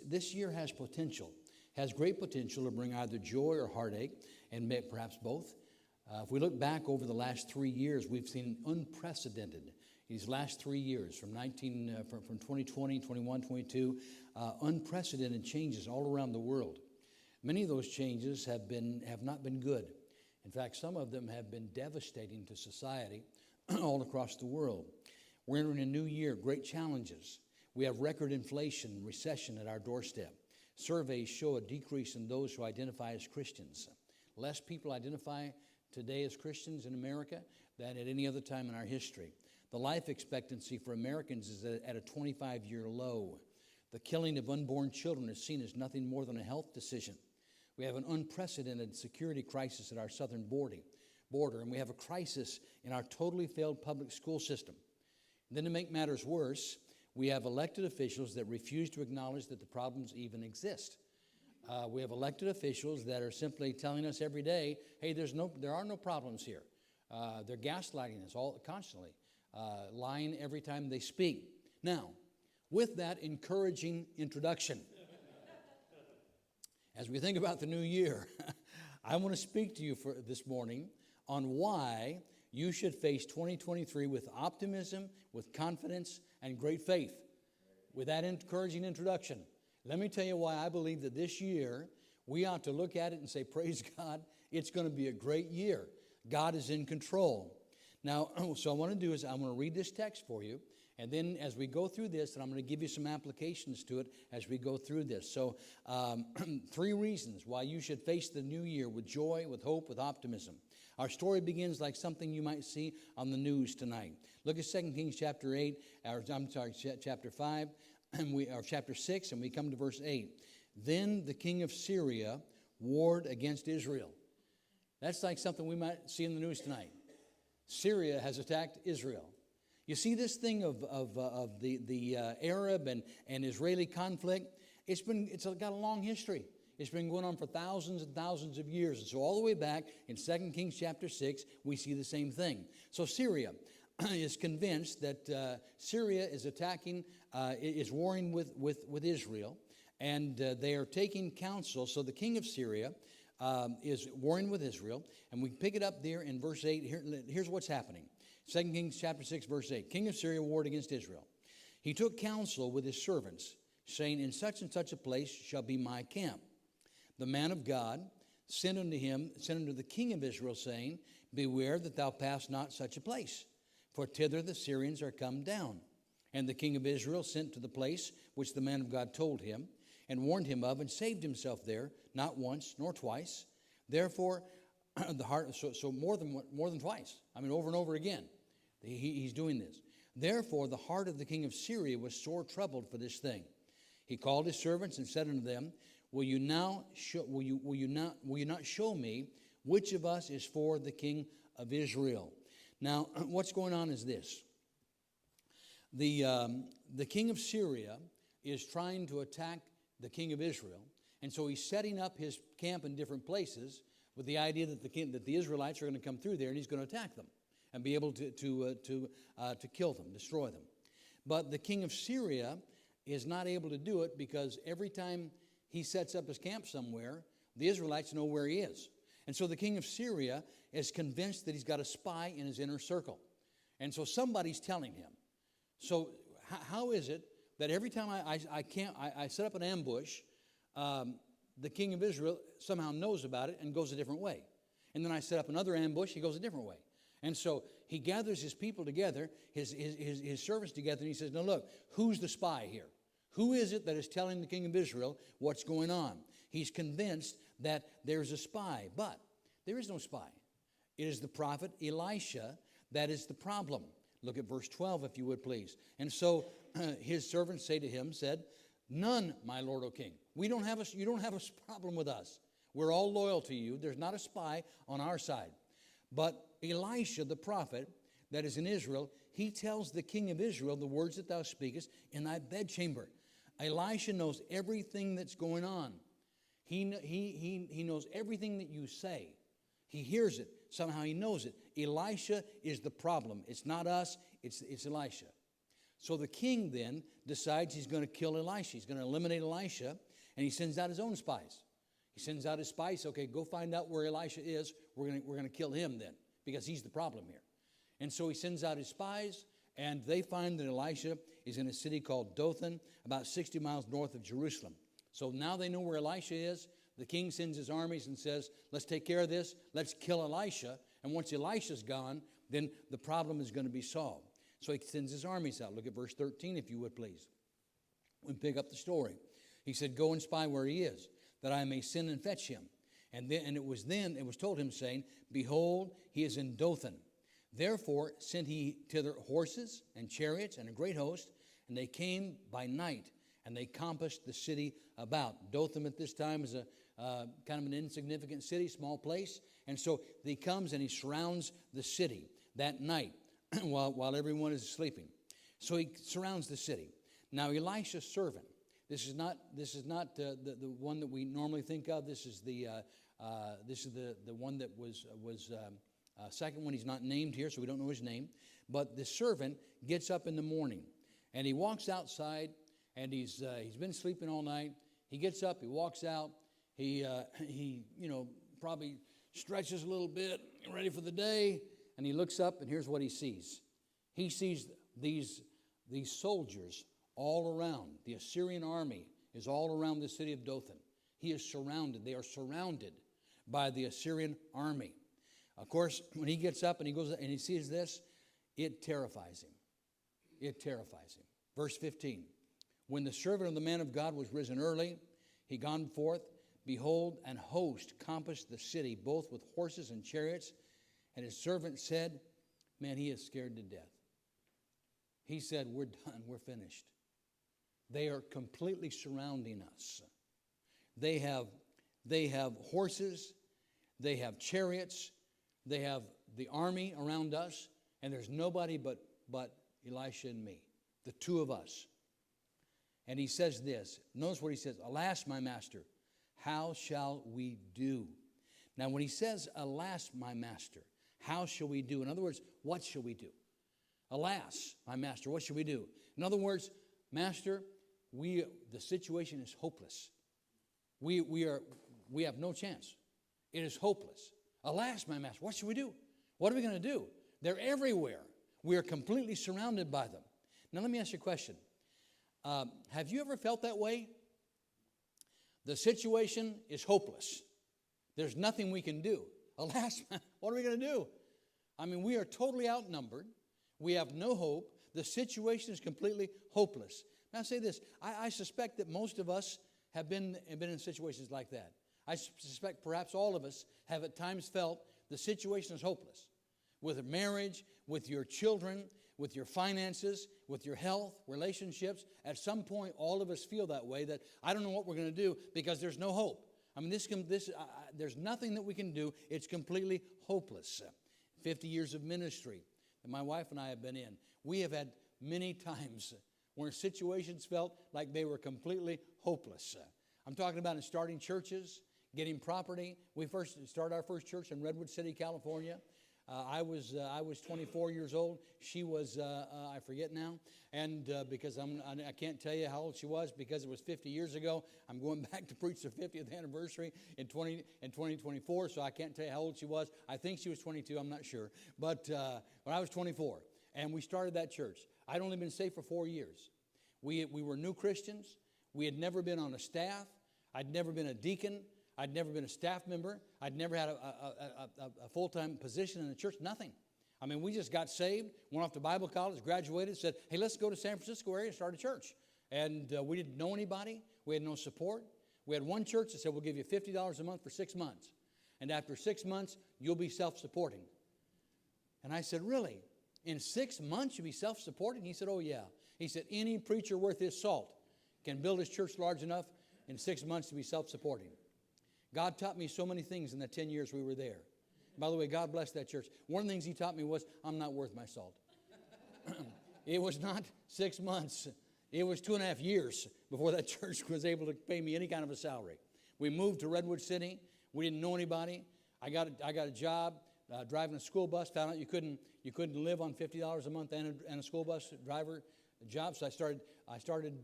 this year has potential, has great potential to bring either joy or heartache, and perhaps both. If we look back over the last 3 years, we've seen unprecedented. These last 3 years, from 2020, 21, 22, unprecedented changes all around the world. Many of those changes have not been good. In fact, some of them have been devastating to society all across the world. We're entering a new year, great challenges. We have record inflation, recession at our doorstep. Surveys show a decrease in those who identify as Christians. Less people identify today as Christians in America than at any other time in our history. The life expectancy for Americans is at a 25-year low. The killing of unborn children is seen as nothing more than a health decision. We have an unprecedented security crisis at our southern border, and we have a crisis in our totally failed public school system. And then to make matters worse, we have elected officials that refuse to acknowledge that the problems even exist. We have elected officials that are simply telling us every day, hey, there are no problems here. They're gaslighting us constantly, lying every time they speak. Now, with that encouraging introduction, as we think about the new year, I want to speak to you this morning on why you should face 2023 with optimism, with confidence, and great faith. With that encouraging introduction, let me tell you why I believe that this year we ought to look at it and say, praise God, it's going to be a great year. God is in control. Now, so I want to do is I'm going to read this text for you, and then as we go through this, and I'm going to give you some applications to it as we go through this. So 3 reasons why you should face the new year with joy, with hope, with optimism. Our story begins like something you might see on the news tonight. Look at 2 Kings chapter 5, or chapter 6, and we come to verse 8. Then the king of Syria warred against Israel. That's like something we might see in the news tonight. Syria has attacked Israel. You see this thing of the Arab and Israeli conflict, it's got a long history. It's been going on for thousands and thousands of years. And so all the way back in 2 Kings chapter 6, we see the same thing. So Syria is convinced that Syria is attacking, is warring with Israel, and they are taking counsel. So the king of Syria is warring with Israel, and we pick it up there in verse 8. Here's what's happening. 2 Kings chapter 6, verse 8. King of Syria warred against Israel. He took counsel with his servants, saying, in such and such a place shall be my camp. The man of God sent unto the king of Israel, saying, beware that thou pass not such a place, for thither the Syrians are come down. And the king of Israel sent to the place which the man of God told him, and warned him of, and saved himself there, not once nor twice. Therefore, the heart, so more than twice. I mean, over and over again, he's doing this. Therefore, the heart of the king of Syria was sore troubled for this thing. He called his servants and said unto them, will you not show me which of us is for the king of Israel? Now, what's going on is this. The king of Syria is trying to attack the king of Israel, and so he's setting up his camp in different places with the idea that the Israelites are going to come through there, and he's going to attack them and be able to kill them, destroy them. But the king of Syria is not able to do it because every time he sets up his camp somewhere, the Israelites know where he is. And so the king of Syria is convinced that he's got a spy in his inner circle. And so somebody's telling him. So how is it that every time I set up an ambush, the king of Israel somehow knows about it and goes a different way? And then I set up another ambush, he goes a different way. And so he gathers his people together, his servants together, and he says, now look, who's the spy here? Who is it that is telling the king of Israel what's going on? He's convinced that there's a spy, but there is no spy. It is the prophet Elisha that is the problem. Look at verse 12, if you would, please. And so his servants said, none, my lord, O king. You don't have a problem with us. We're all loyal to you. There's not a spy on our side. But Elisha, the prophet that is in Israel, he tells the king of Israel the words that thou speakest in thy bedchamber. Elisha knows everything that's going on. He knows everything that you say. He hears it. Somehow he knows it. Elisha is the problem. It's not us. It's Elisha. So the king then decides he's going to kill Elisha. He's going to eliminate Elisha, and he sends out his own spies. He sends out his spies, okay, go find out where Elisha is. We're going to kill him then, because he's the problem here. And so he sends out his spies, and they find that Elisha is in a city called Dothan, about 60 miles north of Jerusalem. So now they know where Elisha is. The king sends his armies and says, let's take care of this. Let's kill Elisha. And once Elisha's gone, then the problem is going to be solved. So he sends his armies out. Look at verse 13, if you would, please. We pick up the story. He said, go and spy where he is, that I may send and fetch him. And it was told him, saying, behold, he is in Dothan. Therefore sent he thither horses and chariots and a great host, and they came by night, and they compassed the city about. Dothan at this time is a kind of an insignificant city, small place. And so he comes and he surrounds the city that night while everyone is sleeping. So he surrounds the city. Now Elisha's servant, this is not the one that we normally think of. This is the one that was second one. He's not named here, so we don't know his name. But the servant gets up in the morning, and he walks outside, and he's been sleeping all night. He gets up, he walks out, he probably stretches a little bit, ready for the day, and he looks up, and here's what he sees. He sees these soldiers all around. The Assyrian army is all around the city of Dothan. He is surrounded. They are surrounded by the Assyrian army. Of course, when he gets up and he goes and he sees this, it terrifies him. It terrifies him. Verse 15, when the servant of the man of God was risen early, he gone forth, behold, an host compassed the city, both with horses and chariots. And his servant said, man, he is scared to death. He said, we're done, we're finished. They are completely surrounding us. They have horses, they have chariots, they have the army around us, and there's nobody but Elisha and me, the two of us. And he says this. Notice what he says. Alas, my master, how shall we do? Now, when he says, alas, my master, how shall we do? In other words, what shall we do? Alas, my master, what shall we do? In other words, master, the situation is hopeless. We have no chance. It is hopeless. Alas, my master, what shall we do? What are we going to do? They're everywhere. We are completely surrounded by them. Now, let me ask you a question. Have you ever felt that way? The situation is hopeless. There's nothing we can do. Alas, what are we going to do? I mean, we are totally outnumbered. We have no hope. The situation is completely hopeless. Now, I say this. I suspect that most of us have been in situations like that. I suspect perhaps all of us have at times felt the situation is hopeless. With a marriage, with your children, with your finances, with your health, relationships. At some point, all of us feel that way, that I don't know what we're going to do because there's no hope. I mean, there's nothing that we can do. It's completely hopeless. 50 years of ministry that my wife and I have been in. We have had many times where situations felt like they were completely hopeless. I'm talking about in starting churches, getting property. We first started our first church in Redwood City, California. I was 24 years old. She was, I forget now. And because I can't tell you how old she was because it was 50 years ago. I'm going back to preach the 50th anniversary in 2024, so I can't tell you how old she was. I think she was 22. I'm not sure. But I was 24, and we started that church. I'd only been saved for 4 years. We were new Christians. We had never been on a staff. I'd never been a deacon. I'd never been a staff member. I'd never had a full-time position in the church, nothing. I mean, we just got saved, went off to Bible college, graduated, said, hey, let's go to San Francisco area and start a church. And we didn't know anybody. We had no support. We had one church that said, we'll give you $50 a month for 6 months. And after 6 months, you'll be self-supporting. And I said, really? In 6 months you'll be self-supporting? He said, oh, yeah. He said, any preacher worth his salt can build his church large enough in 6 months to be self-supporting. God taught me so many things in the 10 years we were there. By the way, God bless that church. One of the things he taught me was, I'm not worth my salt. It was not 6 months. It was 2.5 years before that church was able to pay me any kind of a salary. We moved to Redwood City. We didn't know anybody. I got a job driving a school bus. Found out you couldn't live on $50 a month and a school bus driver job. So I started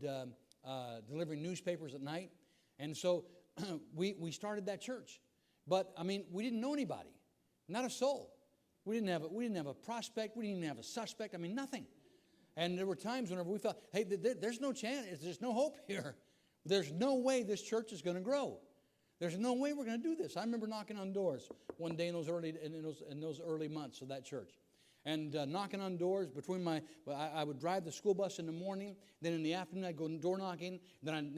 delivering newspapers at night. And so we started that church. But, I mean, we didn't know anybody. Not a soul. We didn't have a prospect. We didn't even have a suspect. I mean, nothing. And there were times whenever we felt, hey, there's no chance. There's no hope here. There's no way this church is going to grow. There's no way we're going to do this. I remember knocking on doors one day in those early months of that church. And knocking on doors I would drive the school bus in the morning. Then in the afternoon, I'd go door knocking. Then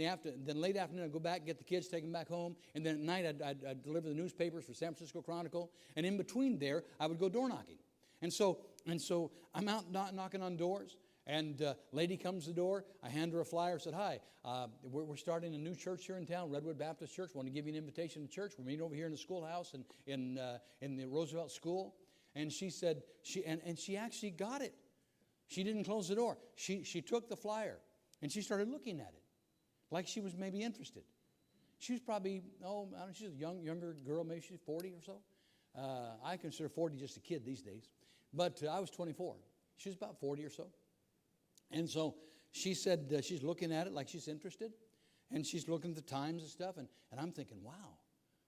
late afternoon, I'd go back, get the kids, take them back home. And then at night, I'd deliver the newspapers for San Francisco Chronicle. And in between there, I would go door knocking. And so I'm out knocking on doors. And a lady comes to the door. I hand her a flyer, said, hi, we're starting a new church here in town, Redwood Baptist Church. Want to give you an invitation to church. We're meeting over here in the schoolhouse in the Roosevelt School. And she said, she actually got it. She didn't close the door. She took the flyer, and she started looking at it like she was maybe interested. She was probably, I don't know, she's a younger girl, maybe she's 40 or so. I consider 40 just a kid these days. But I was 24. She was about 40 or so. And so she said she's looking at it like she's interested. And she's looking at the times and stuff. And I'm thinking, wow.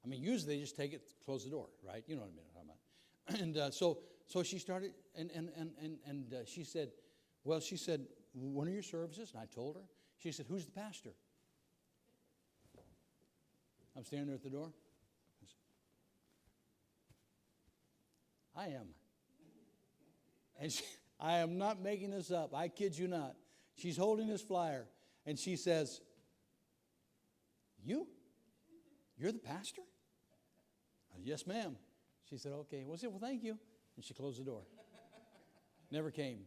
I mean, usually they just take it, close the door, right? You know what I'm talking about. And so she started, and she said, when are your services? And I told her. She said, who's the pastor? I'm standing there at the door. I am. And I am not making this up. I kid you not. She's holding this flyer, and she says, you're the pastor? I said, yes, ma'am. She said, okay. Well, thank you. And she closed the door. Never came.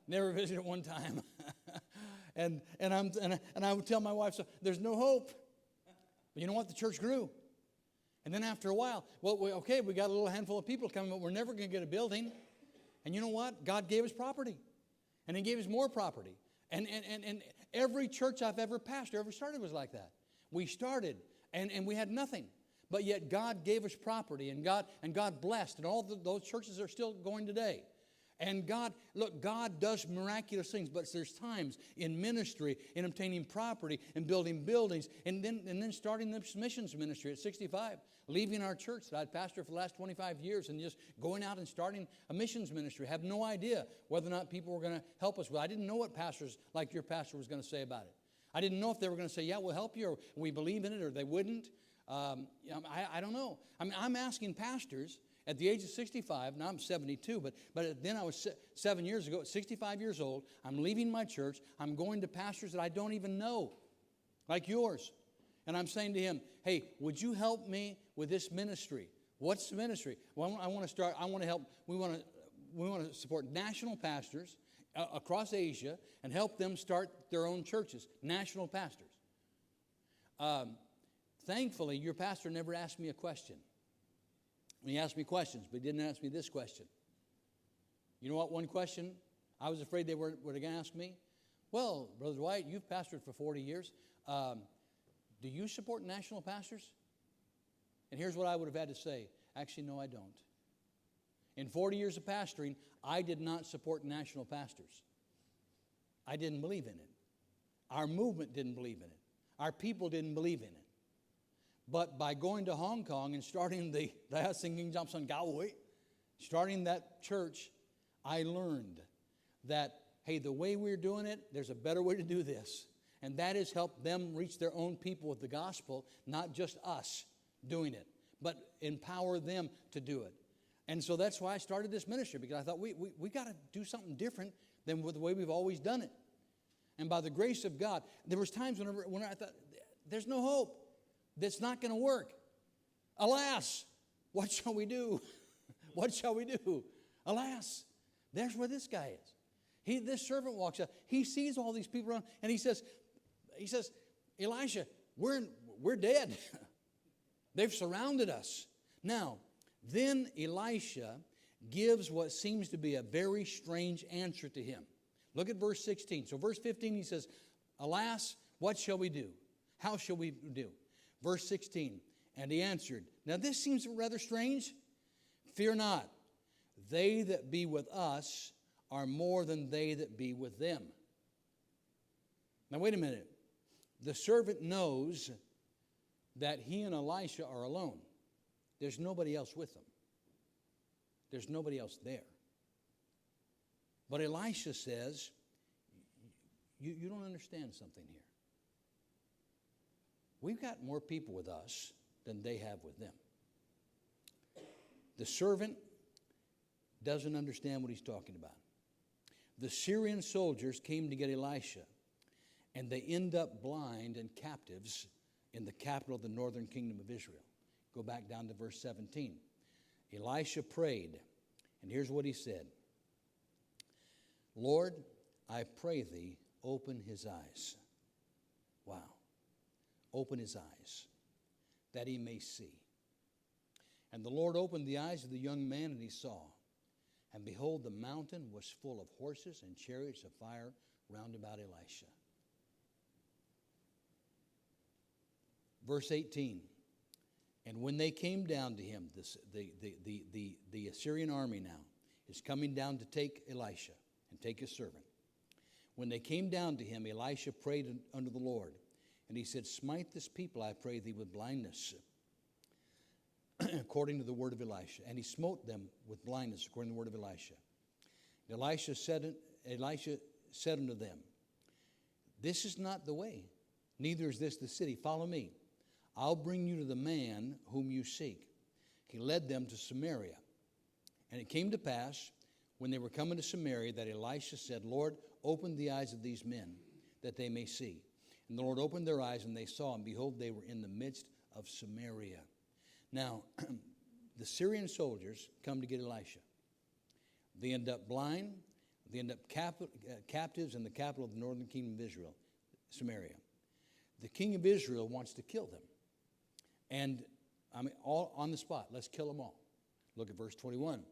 Never visited one time. and I would tell my wife, so there's no hope. But you know what? The church grew. And then after a while, we got a little handful of people coming, but we're never going to get a building. And you know what? God gave us property. And He gave us more property. And every church I've ever pastored, ever started was like that. We started, and we had nothing. But yet God gave us property, and God blessed. And all those churches are still going today. And God does miraculous things, but there's times in ministry, in obtaining property, in building buildings, and then starting this missions ministry at 65, leaving our church that I'd pastored for the last 25 years and just going out and starting a missions ministry. I have no idea whether or not people were going to help us. Well, I didn't know what pastors like your pastor was going to say about it. I didn't know if they were going to say, yeah, we'll help you, or we believe in it, or they wouldn't. I don't know. I mean, I'm asking pastors at the age of 65, now I'm 72, but then I was 7 years ago, at 65 years old, I'm leaving my church. I'm going to pastors that I don't even know, like yours. And I'm saying to him, hey, would you help me with this ministry? What's the ministry? Well, I want to help, we want to support national pastors across Asia and help them start their own churches, national pastors. Thankfully, your pastor never asked me a question. He asked me questions, but he didn't ask me this question. You know what one question I was afraid they were going to ask me? Well, Brother Dwight, you've pastored for 40 years. Do you support national pastors? And here's what I would have had to say. Actually, no, I don't. In 40 years of pastoring, I did not support national pastors. I didn't believe in it. Our movement didn't believe in it. Our people didn't believe in it. But by going to Hong Kong and starting the Singing Johnson Galway, starting that church, I learned that, hey, the way we're doing it, there's a better way to do this. And that is help them reach their own people with the gospel, not just us doing it, but empower them to do it. And so that's why I started this ministry, because I thought we got to do something different than with the way we've always done it. And by the grace of God, there was times when I thought, there's no hope. That's not going to work. Alas, what shall we do? What shall we do? Alas, there's where this guy is. This servant walks out. He sees all these people around, and he says, Elisha, we're dead. They've surrounded us. Now, then Elisha gives what seems to be a very strange answer to him. Look at verse 16. So verse 15, he says, alas, what shall we do? How shall we do? Verse 16, and he answered. Now this seems rather strange. Fear not. They that be with us are more than they that be with them. Now, wait a minute. The servant knows that he and Elisha are alone. There's nobody else with them. There's nobody else there. But Elisha says, you don't understand something here. We've got more people with us than they have with them. The servant doesn't understand what he's talking about. The Syrian soldiers came to get Elisha, and they end up blind and captives in the capital of the northern kingdom of Israel. Go back down to verse 17. Elisha prayed, and here's what he said. Lord, I pray thee, open his eyes. Wow. Open his eyes, that he may see. And the Lord opened the eyes of the young man, and he saw. And behold, the mountain was full of horses and chariots of fire round about Elisha. Verse 18. And when they came down to him, the Assyrian army now is coming down to take Elisha and take his servant. When they came down to him, Elisha prayed unto the Lord. And he said, smite this people, I pray thee, with blindness, according to the word of Elisha. And he smote them with blindness, according to the word of Elisha. And Elisha said unto them, this is not the way, neither is this the city. Follow me. I'll bring you to the man whom you seek. He led them to Samaria. And it came to pass, when they were coming to Samaria, that Elisha said, Lord, open the eyes of these men, that they may see. And the Lord opened their eyes, and they saw, and behold, they were in the midst of Samaria. Now, the Syrian soldiers come to get Elisha. They end up blind. They end up captives in the capital of the northern kingdom of Israel, Samaria. The king of Israel wants to kill them. And, all on the spot, let's kill them all. Look at verse 21.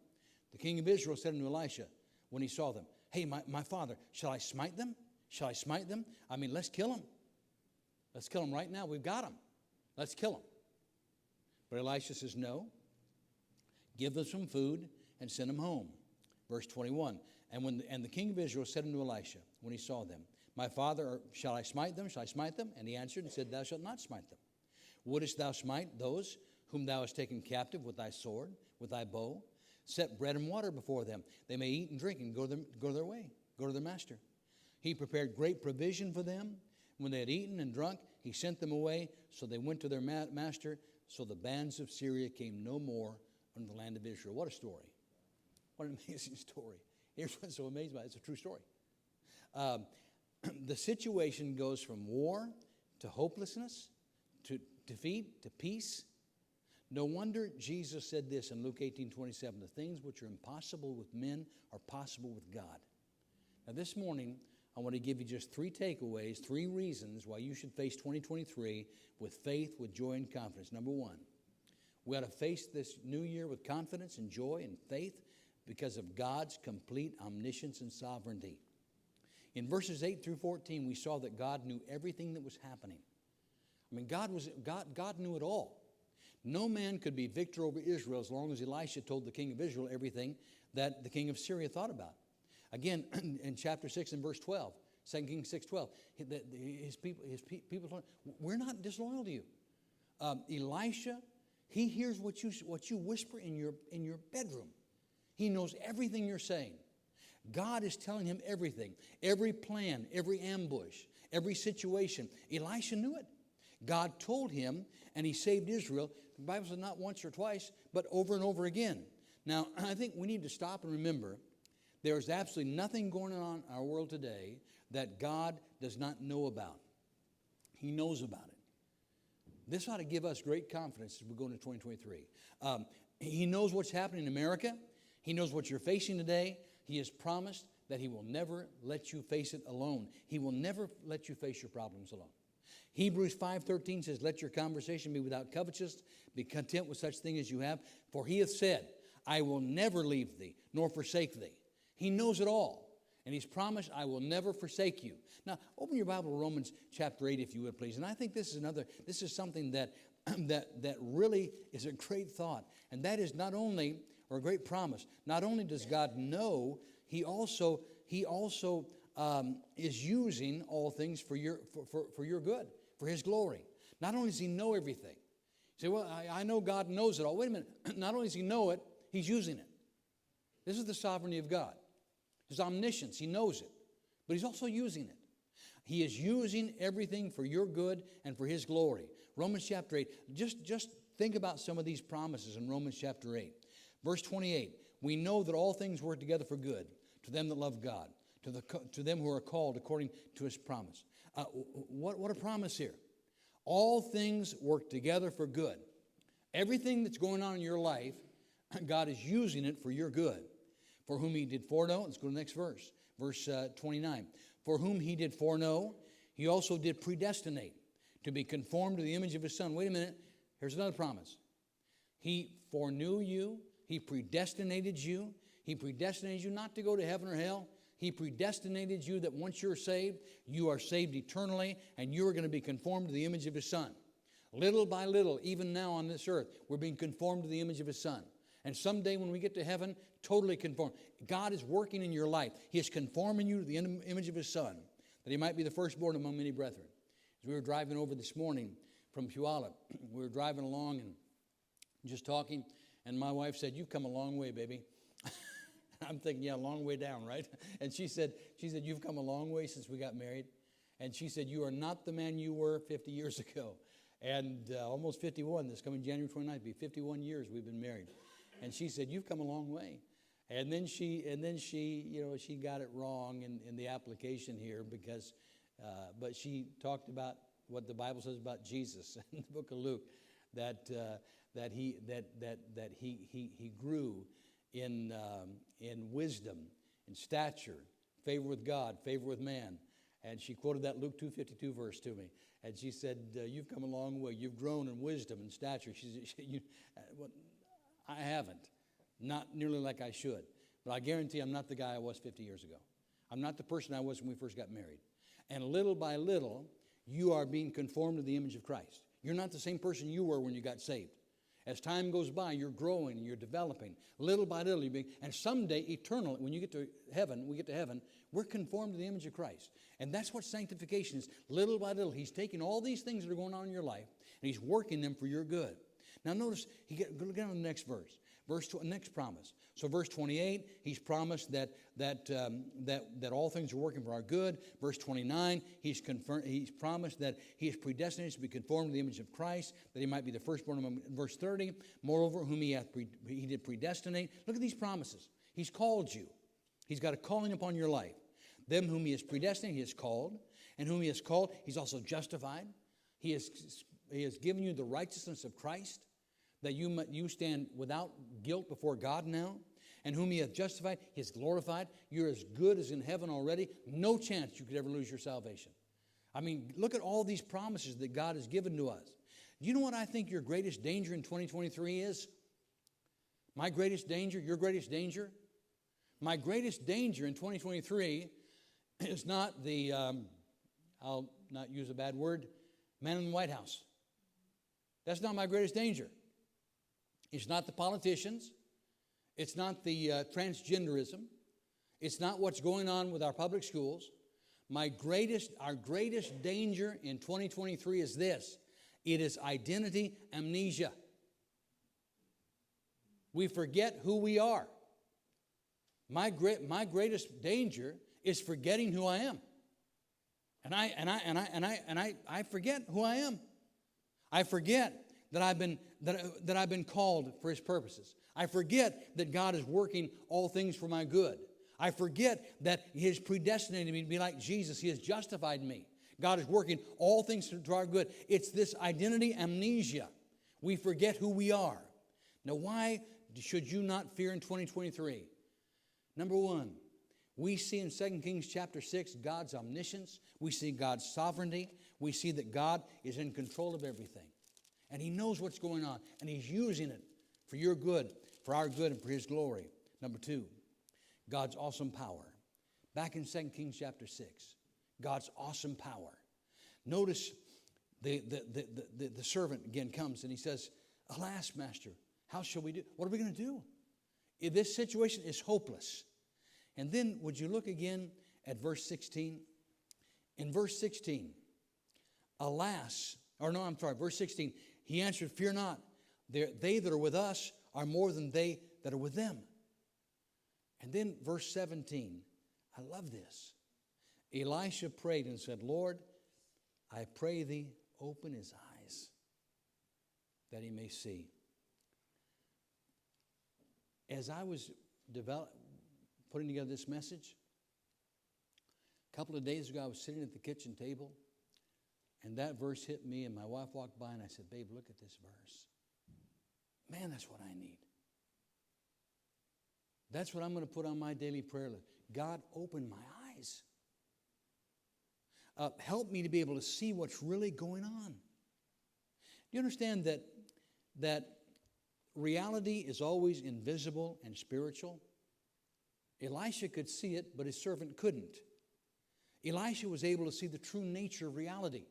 The king of Israel said unto Elisha, when he saw them, hey, my father, shall I smite them? Shall I smite them? Let's kill them. Let's kill them right now. We've got them. Let's kill them. But Elisha says, no. Give them some food and send them home. Verse 21. And the king of Israel said unto Elisha, when he saw them, my father, shall I smite them? Shall I smite them? And he answered and said, thou shalt not smite them. Wouldest thou smite those whom thou hast taken captive with thy sword, with thy bow? Set bread and water before them. They may eat and drink and go their way, go to their master. He prepared great provision for them. When they had eaten and drunk, he sent them away. So they went to their master. So the bands of Syria came no more unto the land of Israel. What a story. What an amazing story. Here's what's so amazing about it. It's a true story. The situation goes from war to hopelessness, to defeat, to peace. No wonder Jesus said this in Luke 18:27, the things which are impossible with men are possible with God. Now this morning, I want to give you just 3 takeaways, 3 reasons why you should face 2023 with faith, with joy, and confidence. Number 1, we ought to face this new year with confidence and joy and faith because of God's complete omniscience and sovereignty. In verses 8 through 14, we saw that God knew everything that was happening. God knew it all. No man could be victor over Israel as long as Elisha told the king of Israel everything that the king of Syria thought about. Again, in chapter 6 and verse 12, 2 Kings 6:12, his people told him, we're not disloyal to you. Elisha, he hears what you whisper in your bedroom. He knows everything you're saying. God is telling him everything, every plan, every ambush, every situation. Elisha knew it. God told him, and he saved Israel. The Bible says not once or twice, but over and over again. Now, I think we need to stop and remember there's absolutely nothing going on in our world today that God does not know about. He knows about it. This ought to give us great confidence as we go into 2023. He knows what's happening in America. He knows what you're facing today. He has promised that he will never let you face it alone. He will never let you face your problems alone. Hebrews 5:13 says, let your conversation be without covetousness. Be content with such things as you have. For he hath said, I will never leave thee, nor forsake thee. He knows it all. And he's promised, I will never forsake you. Now, open your Bible to Romans chapter 8, if you would, please. And I think this is something that really is a great thought. And that is not only, or a great promise, not only does God know, he also is using all things for your good, for His glory. Not only does He know everything. You say, well, I know God knows it all. Wait a minute. Not only does He know it, He's using it. This is the sovereignty of God. His omniscience, He knows it. But He's also using it. He is using everything for your good and for His glory. Romans chapter 8. Just think about some of these promises in Romans chapter 8. Verse 28. We know that all things work together for good to them that love God, to them who are called according to His promise. What a promise here. All things work together for good. Everything that's going on in your life, God is using it for your good. For whom He did foreknow, let's go to the next verse. Verse 29. For whom He did foreknow, He also did predestinate to be conformed to the image of His Son. Wait a minute. Here's another promise. He foreknew you. He predestinated you. He predestinated you not to go to heaven or hell. He predestinated you that once you're saved, you are saved eternally, and you are going to be conformed to the image of His Son. Little by little, even now on this earth, we're being conformed to the image of His Son. And someday when we get to heaven, totally conformed. God is working in your life. He is conforming you to the image of His Son, that He might be the firstborn among many brethren. As we were driving over this morning from Puyallup, we were driving along and just talking, and my wife said, "You've come a long way, baby." I'm thinking, yeah, a long way down, right? And she said, "You've come a long way since we got married." And she said, "You are not the man you were 50 years ago." And almost 51, this coming January 29th, it'll be 51 years we've been married. And she said, "You've come a long way." And then she, she got it wrong in the application here because, but she talked about what the Bible says about Jesus in the book of Luke, that he grew in wisdom, in stature, favor with God, favor with man. And she quoted that Luke 2:52 verse to me. And she said, "You've come a long way. You've grown in wisdom and stature." She said, I haven't. Not nearly like I should. But I guarantee I'm not the guy I was 50 years ago. I'm not the person I was when we first got married. And little by little, you are being conformed to the image of Christ. You're not the same person you were when you got saved. As time goes by, you're growing and you're developing. Little by little, and someday, eternally, when you get to heaven, we're conformed to the image of Christ. And that's what sanctification is. Little by little, He's taking all these things that are going on in your life, and He's working them for your good. Now notice, look at the next verse. Next promise. So verse 28, He's promised that all things are working for our good. Verse 29, He's promised that He is predestinated to be conformed to the image of Christ, that He might be the firstborn among. Verse 30, moreover, whom He did predestinate. Look at these promises. He's called you. He's got a calling upon your life. Them whom He has predestinated, He has called, and whom He has called, He's also justified. He has given you the righteousness of Christ, that you stand without guilt before God now. And whom He hath justified, He has glorified. You're as good as in heaven already. No chance you could ever lose your salvation. I mean, look at all these promises that God has given to us. Do you know what I think your greatest danger in 2023 is? My greatest danger, your greatest danger? My greatest danger in 2023 is not I'll not use a bad word, man in the White House. That's not my greatest danger. It's not the politicians. It's not the transgenderism. It's not what's going on with our public schools. Our greatest danger in 2023 is this. It is identity amnesia. We forget who we are. My greatest danger is forgetting who I am. And I forget who I am. I forget that I've been called for His purposes. I forget that God is working all things for my good. I forget that He has predestinated me to be like Jesus. He has justified me. God is working all things to our good. It's this identity amnesia. We forget who we are. Now, why should you not fear in 2023? Number one, we see in 2 Kings chapter 6 God's omniscience. We see God's sovereignty. We see that God is in control of everything. And He knows what's going on. And He's using it for your good, for our good, and for His glory. Number two, God's awesome power. Back in 2 Kings chapter 6, God's awesome power. Notice the servant again comes and he says, "Alas, master, how shall we do? What are we going to do? If this situation is hopeless." And then would you look again at verse 16. In verse 16, verse 16, he answered, "Fear not, they that are with us are more than they that are with them." And then verse 17, I love this. Elisha prayed and said, "Lord, I pray thee, open his eyes, that he may see." As I was putting together this message, a couple of days ago, I was sitting at the kitchen table, and that verse hit me, and my wife walked by, and I said, "Babe, look at this verse. Man, that's what I need. That's what I'm going to put on my daily prayer list. God, open my eyes. Help me to be able to see what's really going on." Do you understand that reality is always invisible and spiritual? Elisha could see it, but his servant couldn't. Elisha was able to see the true nature of reality.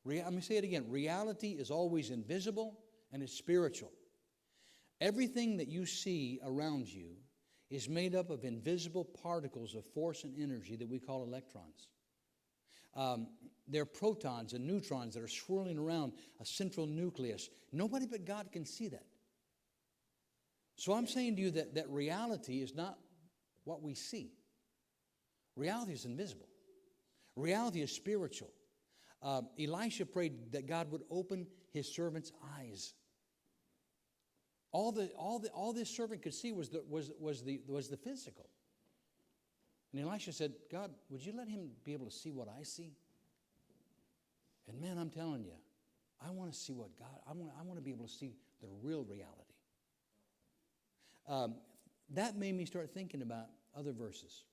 Let me say it again. Reality is always invisible and it's spiritual. Everything that you see around you is made up of invisible particles of force and energy that we call electrons. They're protons and neutrons that are swirling around a central nucleus. Nobody but God can see that. So I'm saying to you that reality is not what we see. Reality is invisible. Reality is spiritual. Elisha prayed that God would open his servant's eyes. All this servant could see was the physical. And Elisha said, "God, would you let him be able to see what I see?" And man, I'm telling you, I want to see what God, I want to be able to see the real reality. That made me start thinking about other verses.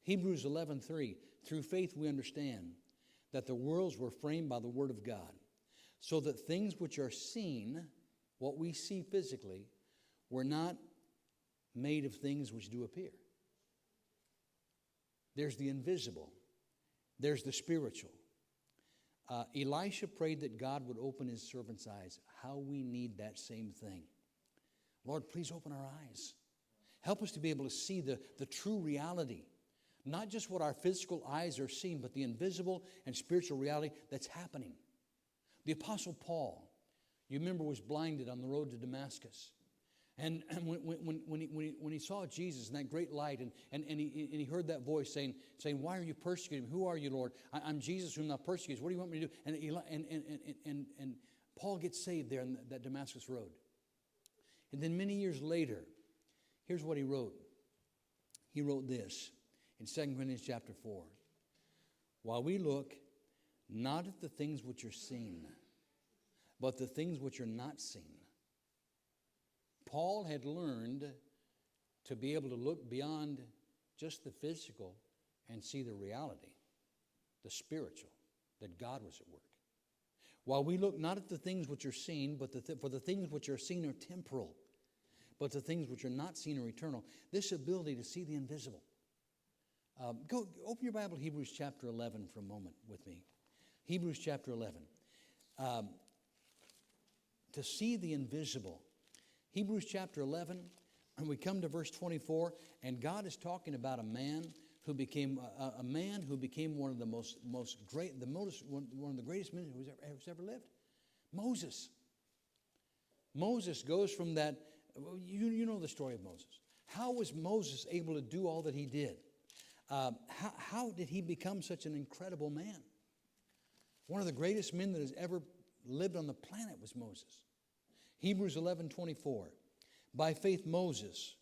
Hebrews 11:3, "Through faith we understand that the worlds were framed by the word of God, so that things which are seen," what we see physically, "were not made of things which do appear." There's the invisible. There's the spiritual. Elisha prayed that God would open his servant's eyes. How we need that same thing. Lord, please open our eyes. Help us to be able to see the true reality. Not just what our physical eyes are seeing, but the invisible and spiritual reality that's happening. The Apostle Paul, you remember, was blinded on the road to Damascus. And when he saw Jesus in that great light, and he heard that voice saying, "Why are you persecuting me? Who are you, Lord? I'm Jesus whom thou persecutest. What do you want me to do?" And Paul gets saved there on that Damascus road. And then many years later, here's what he wrote. He wrote this in 2 Corinthians chapter 4. "While we look not at the things which are seen, but the things which are not seen." Paul had learned to be able to look beyond just the physical and see the reality, the spiritual, that God was at work. "While we look not at the things which are seen, but for the things which are seen are temporal, but the things which are not seen are eternal." This ability to see the invisible. Go open your Bible to Hebrews chapter 11 for a moment with me. Hebrews chapter 11. To see the invisible. Hebrews chapter 11, and we come to verse 24, and God is talking about a man who became one of the one of the greatest men who's ever lived. Moses. Moses goes from that. You know the story of Moses. How was Moses able to do all that he did? How did he become such an incredible man? One of the greatest men that has ever lived on the planet was Moses. Hebrews 11:24. "By faith Moses,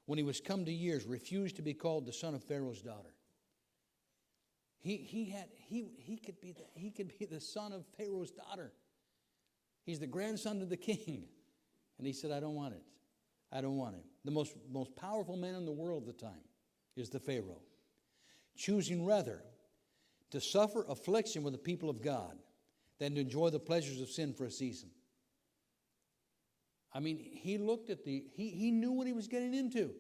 when he was come to years, refused to be called the son of Pharaoh's daughter." He could be the son of Pharaoh's daughter. He's the grandson of the king. And he said, "I don't want it. I don't want it." The most powerful man in the world at the time is the Pharaoh. "Choosing rather to suffer affliction with the people of God than to enjoy the pleasures of sin for a season." I mean, he looked at he knew what he was getting into.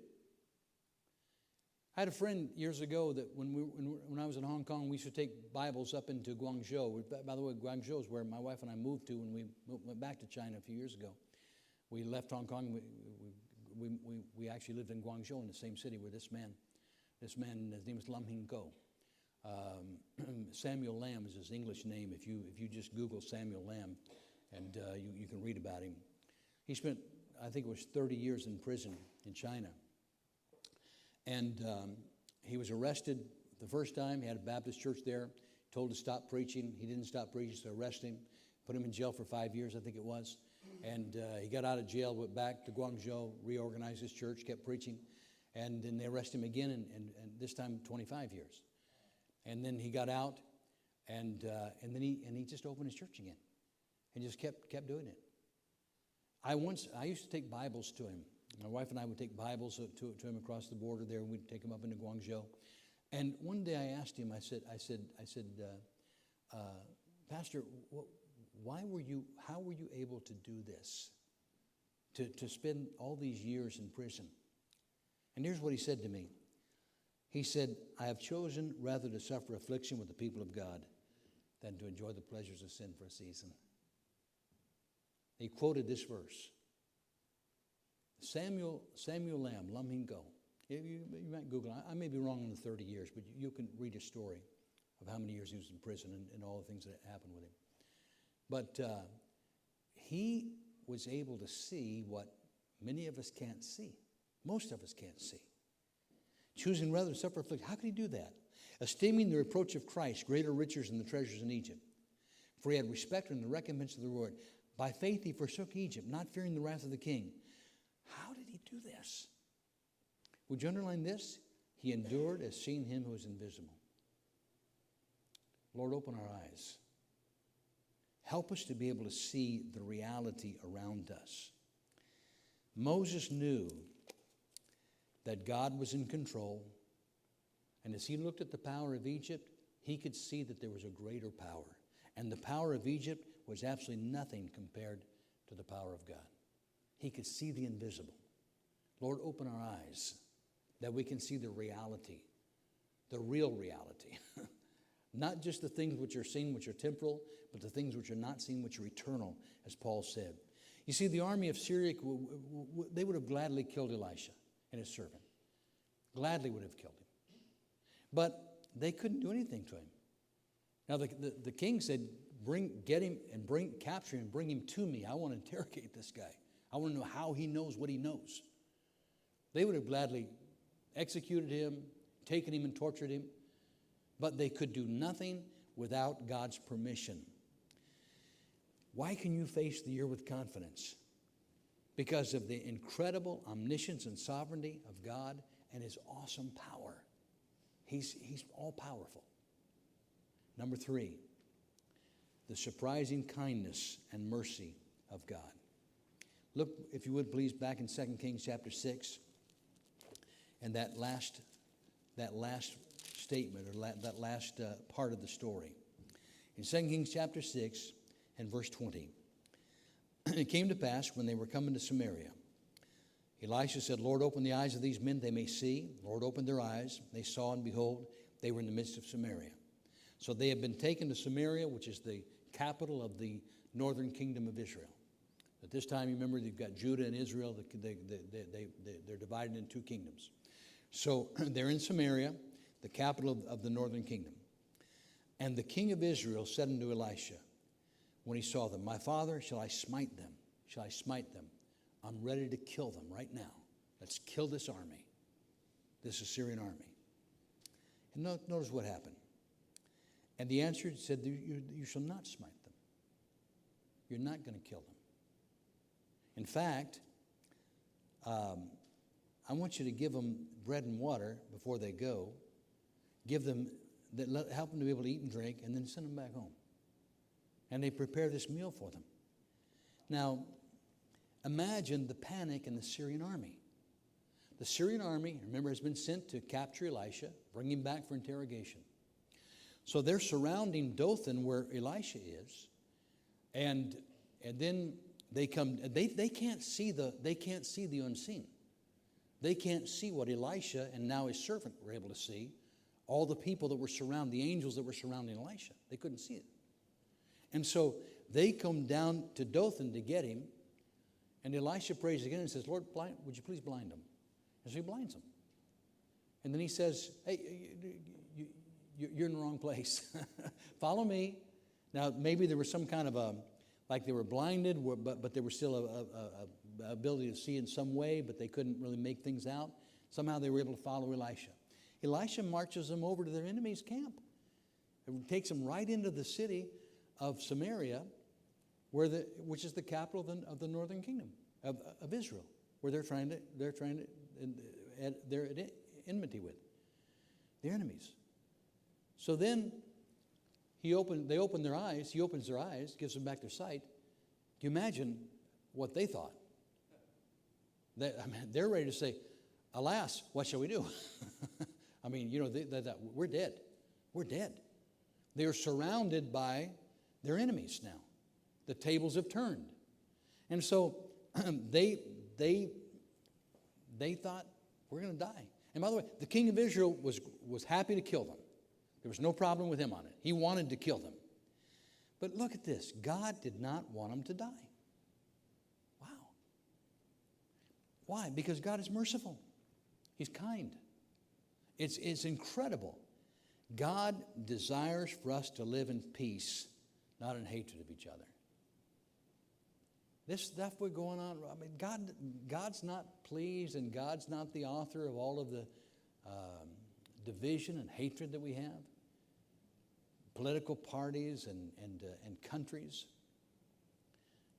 I had a friend years ago that when I was in Hong Kong, we used to take Bibles up into Guangzhou. By the way, Guangzhou is where my wife and I moved to when we went back to China a few years ago. We left Hong Kong. We actually lived in Guangzhou, in the same city where this man This man, his name is Lam Hing Ko. Samuel Lamb is his English name. If you just Google Samuel Lamb, and you can read about him. He spent, I think it was 30 years in prison in China. And he was arrested the first time. He had a Baptist church there, told to stop preaching. He didn't stop preaching, so arrested him, put him in jail for 5 years, I think it was. And he got out of jail, went back to Guangzhou, reorganized his church, kept preaching. And then they arrested him again, and this time 25 years. And then he got out, and then he just opened his church again, and just kept doing it. I used to take Bibles to him. My wife and I would take Bibles to him across the border there, and we'd take him up into Guangzhou. And one day I asked him, I said, Pastor, how were you able to do this? To spend all these years in prison? And here's what he said to me. He said, I have chosen rather to suffer affliction with the people of God than to enjoy the pleasures of sin for a season. He quoted this verse. Samuel Lamb, Lam Hing Go. You might Google it. I may be wrong on the 30 years, but you can read his story of how many years he was in prison and all the things that happened with him. But he was able to see what many of us can't see. Most of us can't see. Choosing rather to suffer affliction. How could he do that? Esteeming the reproach of Christ greater riches than the treasures in Egypt. For he had respect in the recompense of the reward. By faith he forsook Egypt, not fearing the wrath of the king. How did he do this? Would you underline this? He endured as seeing him who is invisible. Lord, open our eyes. Help us to be able to see the reality around us. Moses knew that God was in control, and as he looked at the power of Egypt, he could see that there was a greater power. And the power of Egypt was absolutely nothing compared to the power of God. He could see the invisible. Lord, open our eyes that we can see the reality, the real reality. Not just the things which are seen, which are temporal, but the things which are not seen, which are eternal, as Paul said. You see, the army of Syria, they would have gladly killed Elisha and his servant. Gladly would have killed him. But they couldn't do anything to him. Now the king said, capture him, bring him to me. I want to interrogate this guy. I want to know how he knows what he knows. They would have gladly executed him, taken him and tortured him, but they could do nothing without God's permission. Why can you face the year with confidence? Because of the incredible omniscience and sovereignty of God and his awesome power. He's all powerful. Number 3, the surprising kindness and mercy of God. Look, if you would please, back in 2 Kings chapter 6, and that last statement, or that last part of the story. In 2 Kings chapter 6 and verse 20. It came to pass when they were coming to Samaria, Elisha said, Lord, open the eyes of these men, they may see. Lord, open their eyes. They saw, and behold, they were in the midst of Samaria. So they had been taken to Samaria, which is the capital of the northern kingdom of Israel. At this time, you remember, you've got Judah and Israel. They're divided into 2 kingdoms. So they're in Samaria, the capital of the northern kingdom. And the king of Israel said unto Elisha, when he saw them, my father, shall I smite them? Shall I smite them? I'm ready to kill them right now. Let's kill this army, this Assyrian army. And notice what happened. And he answered, said, you shall not smite them. You're not going to kill them. In fact, I want you to give them bread and water before they go. Give them, help them to be able to eat and drink, and then send them back home. And they prepare this meal for them. Now, imagine the panic in the Syrian army. The Syrian army, remember, has been sent to capture Elisha, bring him back for interrogation. So they're surrounding Dothan where Elisha is, and then they come. They can't see the unseen. They can't see what Elisha and now his servant were able to see. All the people that were surrounding, the angels that were surrounding Elisha, they couldn't see it. And so they come down to Dothan to get him, and Elisha prays again and says, Lord, would you please blind them? And so he blinds them. And then he says, hey, you're in the wrong place. Follow me. Now, maybe there was some kind of like they were blinded, but there was still a ability to see in some way, but they couldn't really make things out. Somehow they were able to follow Elisha. Elisha marches them over to their enemy's camp. It takes them right into the city of Samaria, which is the capital of the northern kingdom of Israel, where they're at enmity with their enemies. So then they open their eyes. He opens their eyes, gives them back their sight. Can you imagine what they thought? They're ready to say, "Alas, what shall we do?" I mean, we're dead. We're dead. They are surrounded by their enemies now. The tables have turned. And so they thought, we're going to die. And by the way, the king of Israel was happy to kill them. There was no problem with him on it. He wanted to kill them. But look at this. God did not want them to die. Wow. Why? Because God is merciful. He's kind. It's incredible. God desires for us to live in peace, not in hatred of each other. This stuff we're going on, I mean, God's not pleased, and God's not the author of all of the division and hatred that we have. Political parties and countries.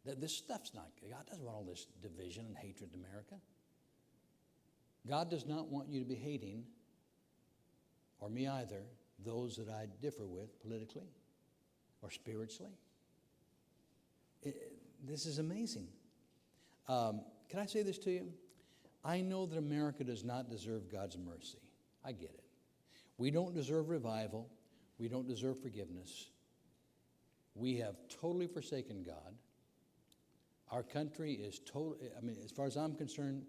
This stuff's not, God doesn't want all this division and hatred in America. God does not want you to be hating, or me either, those that I differ with politically or spiritually. This is amazing. Can I say this to you? I know that America does not deserve God's mercy. I get it. We don't deserve revival. We don't deserve forgiveness. We have totally forsaken God. Our country is totally, as far as I'm concerned,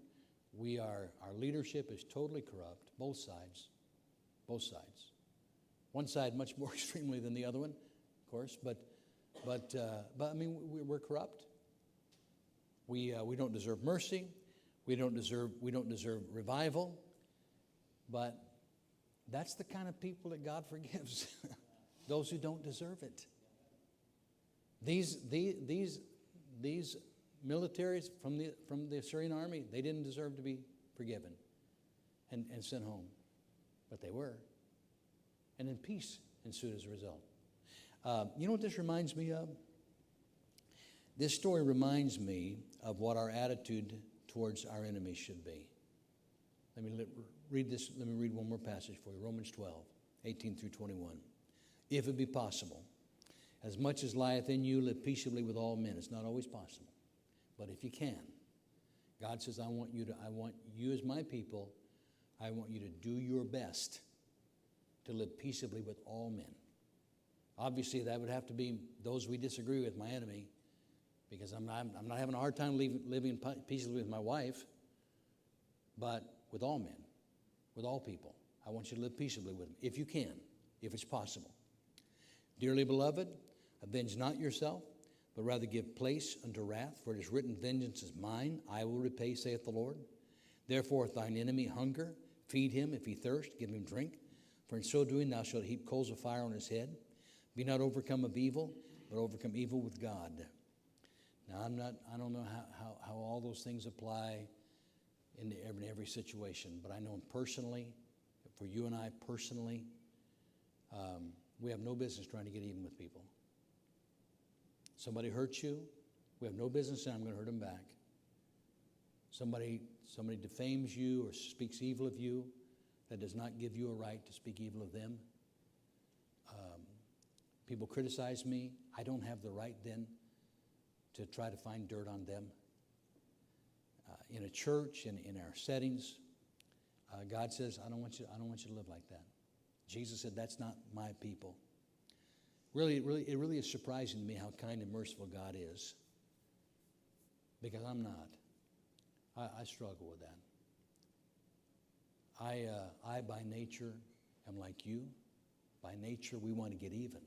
our leadership is totally corrupt, both sides. Both sides. One side much more extremely than the other one, of course, but we're corrupt. We don't deserve mercy. We don't deserve revival. But that's the kind of people that God forgives. Those who don't deserve it. These militaries from the Assyrian army, they didn't deserve to be forgiven and sent home. But they were. And then peace ensued as a result. You know what this reminds me of? This story reminds me of what our attitude towards our enemies should be. Let me read one more passage for you. Romans 12, 18 through 21. If it be possible, as much as lieth in you, live peaceably with all men. It's not always possible. But if you can, God says, I want you as my people, I want you to do your best to live peaceably with all men. Obviously, that would have to be those we disagree with, my enemy, because I'm not having a hard time living peaceably with my wife, but with all men, with all people. I want you to live peaceably with them, if you can, if it's possible. Dearly beloved, avenge not yourself, but rather give place unto wrath, for it is written, vengeance is mine, I will repay, saith the Lord. Therefore, if thine enemy hunger, feed him. If he thirst, give him drink. For in so doing thou shalt heap coals of fire on his head. Be not overcome of evil, but overcome evil with God. Now, I don't know how all those things apply in every situation, but I know personally, for you and I personally, we have no business trying to get even with people. Somebody hurts you, we have no business saying, I'm going to hurt them back. Somebody defames you or speaks evil of you, that does not give you a right to speak evil of them. People criticize me. I don't have the right then to try to find dirt on them. In a church, in our settings, God says, I don't want you to live like that. Jesus said, that's not my people. It really is surprising to me how kind and merciful God is, because I'm not. I struggle with that. I by nature am like you. By nature, we want to get even.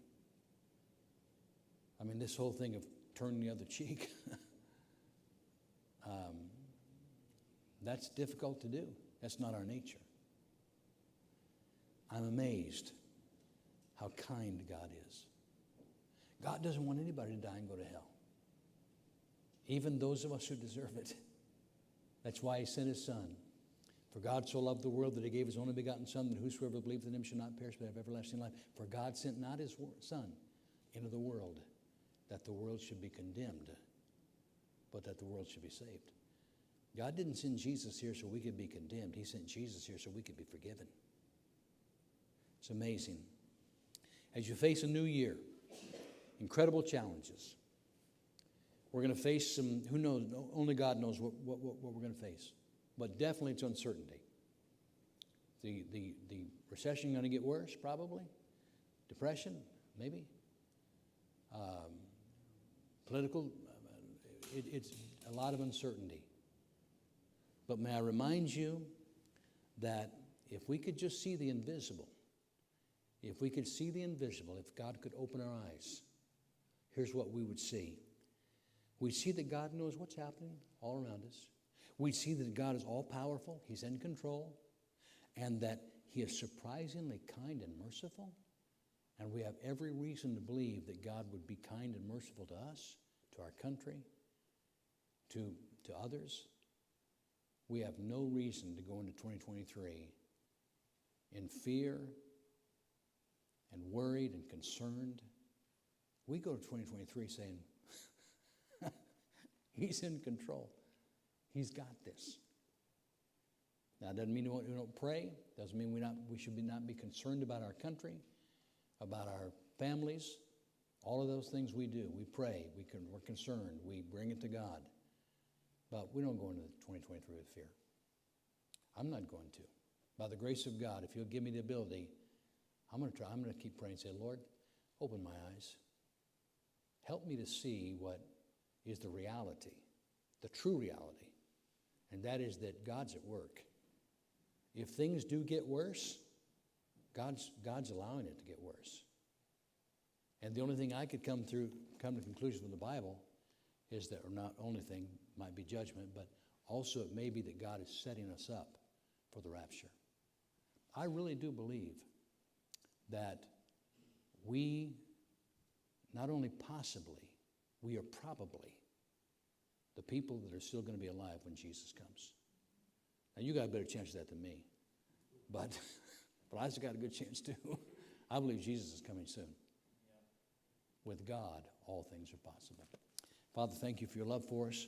This whole thing of turning the other cheek, that's difficult to do. That's not our nature. I'm amazed how kind God is. God doesn't want anybody to die and go to hell, even those of us who deserve it. That's why he sent his Son. For God so loved the world that he gave his only begotten Son, that whosoever believes in him shall not perish but have everlasting life. For God sent not his Son into the world that the world should be condemned, but that the world should be saved. God didn't send Jesus here so we could be condemned. He sent Jesus here so we could be forgiven. It's amazing. As you face a new year, incredible challenges. We're going to face some, who knows, only God knows what we're going to face. But definitely it's uncertainty. The recession going to get worse, probably. Depression, maybe. Political, it's a lot of uncertainty. But may I remind you that if we could just see the invisible, if we could see the invisible, if God could open our eyes, here's what we would see. We'd see that God knows what's happening all around us. We'd see that God is all-powerful, he's in control, and that he is surprisingly kind and merciful. And we have every reason to believe that God would be kind and merciful to us, to our country, to others. We have no reason to go into 2023 in fear and worried and concerned. We go to 2023 saying, he's in control. He's got this. Now, it doesn't mean we don't pray. Doesn't mean we should not be concerned about our country, about our families. All of those things we do. We pray. We're concerned. We bring it to God. But we don't go into 2023 with fear. I'm not going to. By the grace of God, if you'll give me the ability, I'm going to try. I'm going to keep praying and say, Lord, open my eyes. Help me to see what is the reality, the true reality. And that is that God's at work. If things do get worse, God's allowing it to get worse. And the only thing I could come to conclusion from the Bible is that, or not only thing, might be judgment, but also it may be that God is setting us up for the rapture. I really do believe that we, not only possibly, we are probably the people that are still going to be alive when Jesus comes. Now, you got a better chance of that than me. But I still got a good chance too. I believe Jesus is coming soon. With God, all things are possible. Father, thank you for your love for us.